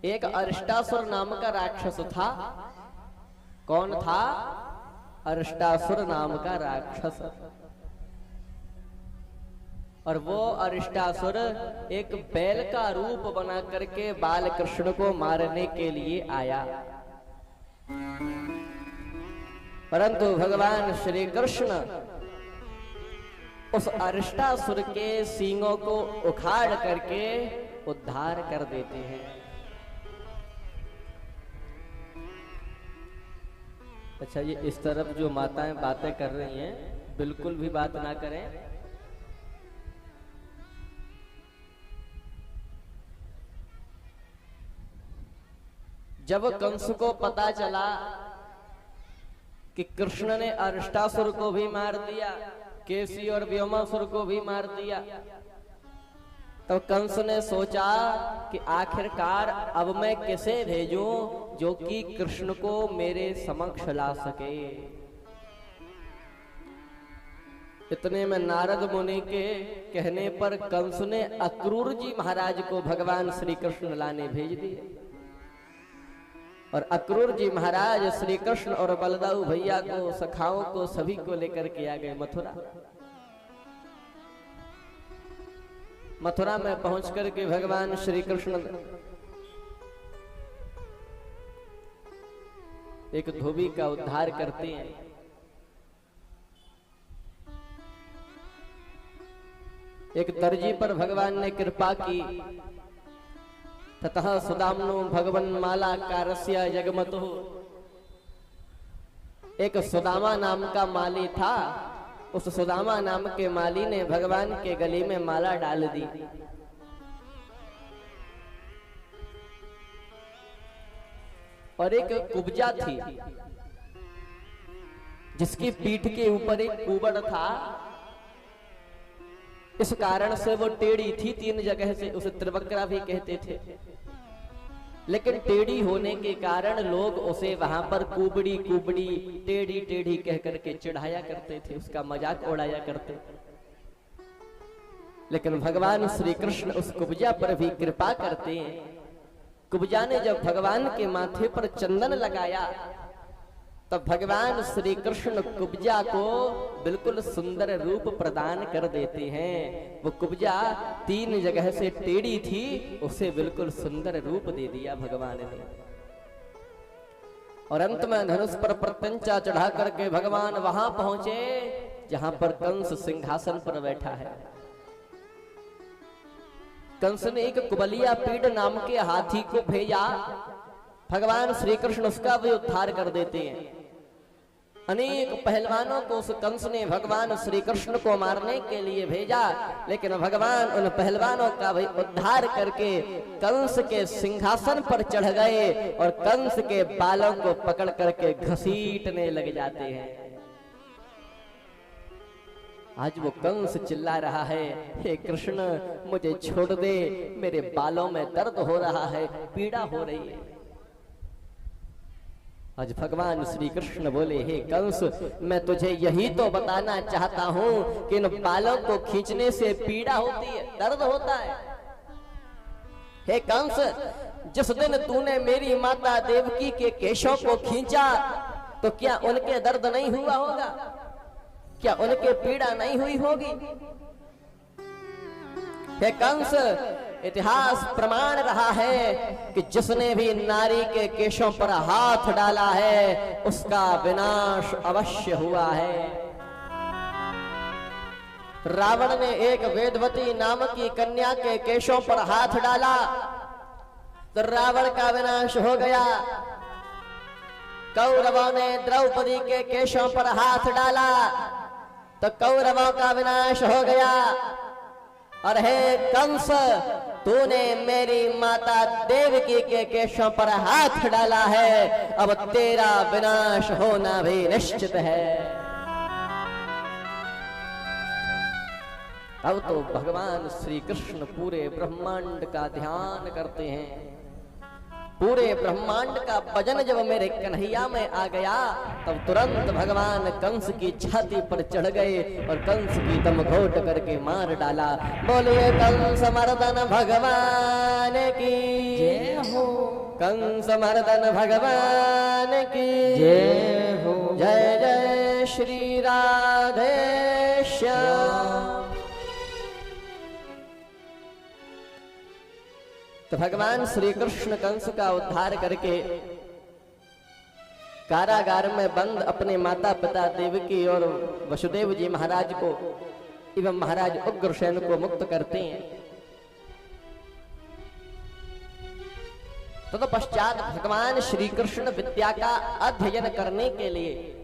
एक अरिष्टासुर नाम का राक्षस था। कौन था? अरिष्टासुर नाम का राक्षस। और वो अरिष्टासुर एक बैल का रूप बना करके बाल कृष्ण को मारने के लिए आया, परंतु भगवान श्री कृष्ण उस अरिष्टासुर के सींगों को उखाड़ करके उद्धार कर देते हैं। अच्छा, ये इस तरफ जो माताएं बातें कर रही हैं, बिल्कुल भी बात ना करें। जब कंस को पता चला कि कृष्ण ने अरिष्टासुर को भी मार दिया, केसी और व्योमासुर को भी मार दिया, तो कंस ने सोचा कि आखिरकार अब मैं किसे भेजूं जो कि कृष्ण को मेरे समक्ष ला सके। इतने में नारद मुनि के कहने पर कंस ने अक्रूर जी महाराज को भगवान श्री कृष्ण लाने भेज दिए। और अक्रूर जी महाराज श्री कृष्ण और बलदाऊ भैया को, सखाओं को, सभी को लेकर के आ गए मथुरा। मथुरा में पहुंच करके भगवान श्री कृष्ण एक धोबी का उद्धार करते हैं। एक दर्जी पर भगवान ने कृपा की। ततः सुदाम्नो भगवन माला कारस्य जगमतो। एक सुदामा नाम का माली था। उस सुदामा नाम के माली ने भगवान के गले में माला डाल दी। और एक कुब्जा थी जिसकी पीठ के ऊपर एक कुबड़ था। इस कारण से वो टेढ़ी थी, 3 जगह से उसे त्रिवक्रा भी कहते थे। लेकिन टेढ़ी होने के कारण लोग उसे वहां पर कुबड़ी कुबड़ी, टेढ़ी टेढ़ी कह करके चिढ़ाया करते थे, उसका मजाक उड़ाया करते। लेकिन भगवान श्री कृष्ण उस कुब्जा पर भी कृपा करते हैं। कुब्जा ने जब भगवान के माथे पर चंदन लगाया तब भगवान श्री कृष्ण कुब्जा को बिल्कुल सुंदर रूप प्रदान कर देते हैं। वो कुब्जा 3 जगह से टेढ़ी थी, उसे बिल्कुल सुंदर रूप दे दिया भगवान ने। और अंत में धनुष पर प्रत्यंचा चढ़ा करके भगवान वहां पहुंचे जहां पर कंस सिंहासन पर बैठा है। कंस ने एक कुबलिया पीड़ नाम के हाथी को भेजा। भगवान श्री कृष्ण उसका भी उद्धार कर देते हैं। अनेक पहलवानों को उस कंस ने भगवान श्री कृष्ण को मारने के लिए भेजा, लेकिन भगवान उन पहलवानों का भी उद्धार करके कंस के सिंहासन पर चढ़ गए और कंस के बालों को पकड़ करके घसीटने लग जाते हैं। आज वो कंस चिल्ला रहा है, हे कृष्ण मुझे छोड़ दे, मेरे बालों में दर्द हो रहा है, पीड़ा हो रही है। आज भगवान श्री कृष्ण बोले, हे कंस मैं तुझे यही तो बताना चाहता हूं कि इन बालों को खींचने से पीड़ा होती है, दर्द होता है। हे कंस, जिस दिन तूने मेरी माता देवकी के केशों को खींचा तो क्या उनके दर्द नहीं हुआ होगा? क्या उनके पीड़ा नहीं हुई होगी? हे कंस, इतिहास प्रमाण रहा है कि जिसने भी नारी के केशों पर हाथ डाला है उसका विनाश अवश्य हुआ है। रावण ने एक वेदवती नाम की कन्या के केशों पर हाथ डाला तो रावण का विनाश हो गया। कौरवों ने द्रौपदी के केशों पर हाथ डाला तो कौरवों का विनाश हो गया। और हे कंस, तूने मेरी माता देवकी के केशों पर हाथ डाला है, अब तेरा विनाश होना भी निश्चित है। अब तो भगवान श्री कृष्ण पूरे ब्रह्मांड का ध्यान करते हैं। पूरे ब्रह्मांड का भजन जब मेरे कन्हैया में आ गया तब तुरंत भगवान कंस की छाती पर चढ़ गए और कंस की दम घोट करके मार डाला। बोलिए कंस मर्दन भगवान की जय हो। कंस मर्दन भगवान की जय हो। जय जय श्री राधे श्याम। तो भगवान श्री कृष्ण कंस का उद्धार करके कारागार में बंद अपने माता पिता देवकी और वसुदेव जी महाराज को एवं महाराज उग्रसेन को मुक्त करते हैं। तदपश्चात भगवान श्री कृष्ण विद्या का अध्ययन करने के लिए